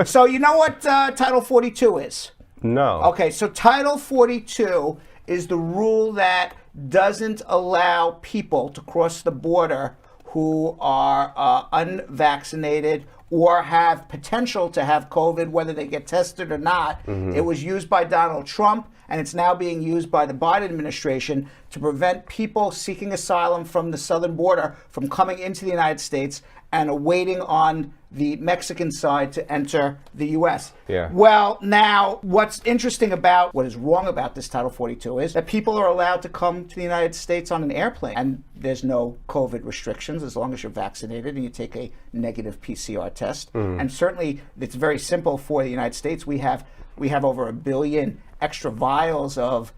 So you know what Title 42 is? No. Okay, so Title 42 is the rule that doesn't allow people to cross the border who are unvaccinated or have potential to have COVID, whether they get tested or not. It was used by Donald Trump, and it's now being used by the Biden administration to prevent people seeking asylum from the southern border from coming into the United States and awaiting on the Mexican side to enter the U.S. Yeah. Well, now, what's interesting about, what is wrong about this Title 42 is that people are allowed to come to the United States on an airplane, and there's no COVID restrictions as long as you're vaccinated and you take a negative PCR test. And certainly, it's very simple for the United States. We have over 1 billion extra vials of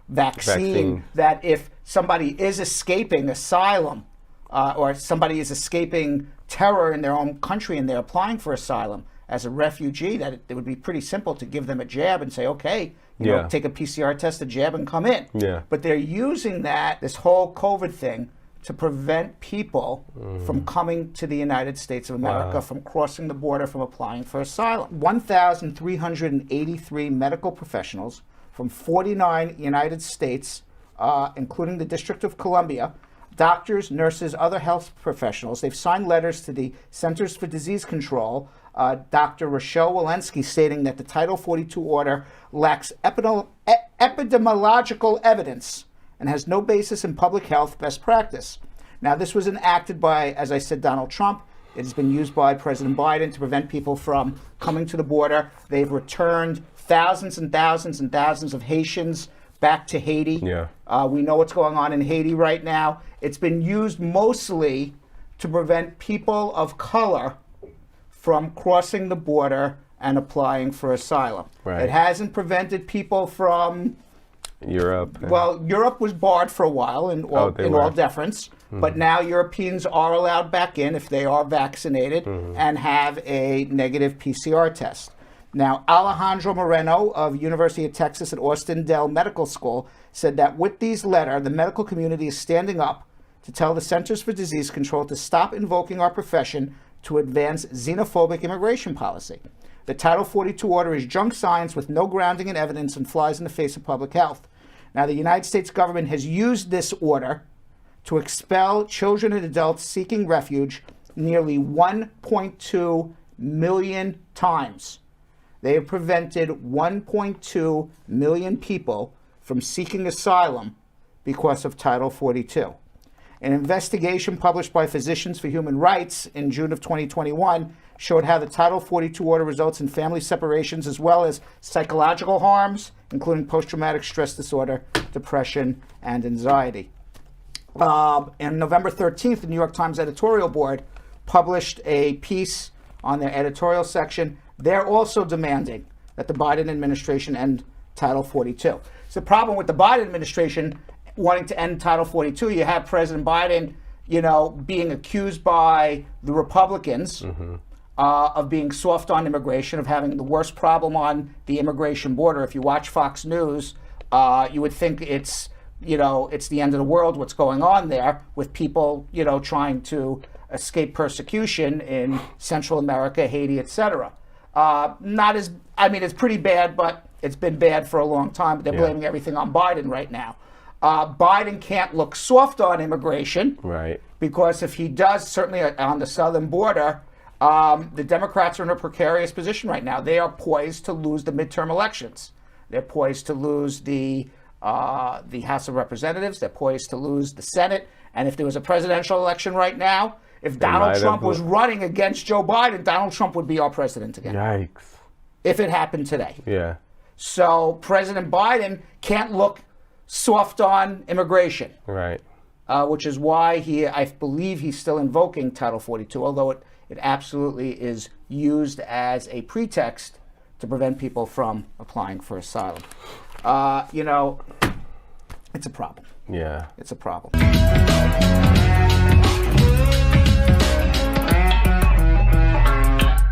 vaccine that if somebody is escaping asylum, or somebody is escaping terror in their own country and they're applying for asylum as a refugee, that it would be pretty simple to give them a jab and say, okay, you know, take a PCR test, a jab, and come in. But they're using this whole COVID thing to prevent people from coming to the United States of America, from crossing the border, from applying for asylum. 1,383 medical professionals from 49 United States, including the District of Columbia, doctors, nurses, other health professionals, they've signed letters to the Centers for Disease Control, Dr. Rochelle Walensky, stating that the Title 42 order lacks epidemiological evidence and has no basis in public health best practice. Now, this was enacted by, as I said, Donald Trump. It has been used by President Biden to prevent people from coming to the border. They've returned thousands and thousands and thousands of Haitians back to Haiti. We know what's going on in Haiti right now. It's been used mostly to prevent people of color from crossing the border and applying for asylum. It hasn't prevented people from Europe. Well, Europe was barred for a while in all deference, but now Europeans are allowed back in if they are vaccinated and have a negative PCR test. Now, Alejandro Moreno of University of Texas at Austin Dell Medical School said that with these letters, the medical community is standing up to tell the Centers for Disease Control to stop invoking our profession to advance xenophobic immigration policy. The Title 42 order is junk science with no grounding in evidence and flies in the face of public health. Now, the United States government has used this order to expel children and adults seeking refuge nearly 1.2 million times. They have prevented 1.2 million people from seeking asylum because of Title 42. An investigation published by Physicians for Human Rights in June of 2021 showed how the Title 42 order results in family separations as well as psychological harms, including post-traumatic stress disorder, depression, and anxiety. On November 13th, the New York Times editorial board published a piece on their editorial section. They're also demanding that the Biden administration end Title 42. So the problem with the Biden administration wanting to end Title 42, you have President Biden, being accused by the Republicans of being soft on immigration, of having the worst problem on the immigration border. If you watch Fox News, you would think it's the end of the world, what's going on there with people, trying to escape persecution in Central America, Haiti, etc. It's pretty bad, but it's been bad for a long time. But they're blaming everything on Biden right now. Biden can't look soft on immigration, because if he does, certainly on the southern border, the Democrats are in a precarious position right now. They are poised to lose the midterm elections. They're poised to lose the House of Representatives. They're poised to lose the Senate. And if there was a presidential election right now, if Donald Trump was running against Joe Biden, Donald Trump would be our president again. Yikes. If it happened today. So President Biden can't look soft on immigration. Which is why I believe he's still invoking Title 42, although it absolutely is used as a pretext to prevent people from applying for asylum. It's a problem. It's a problem.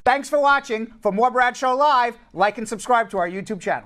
Thanks for watching. For more Brad Show Live, like and subscribe to our YouTube channel.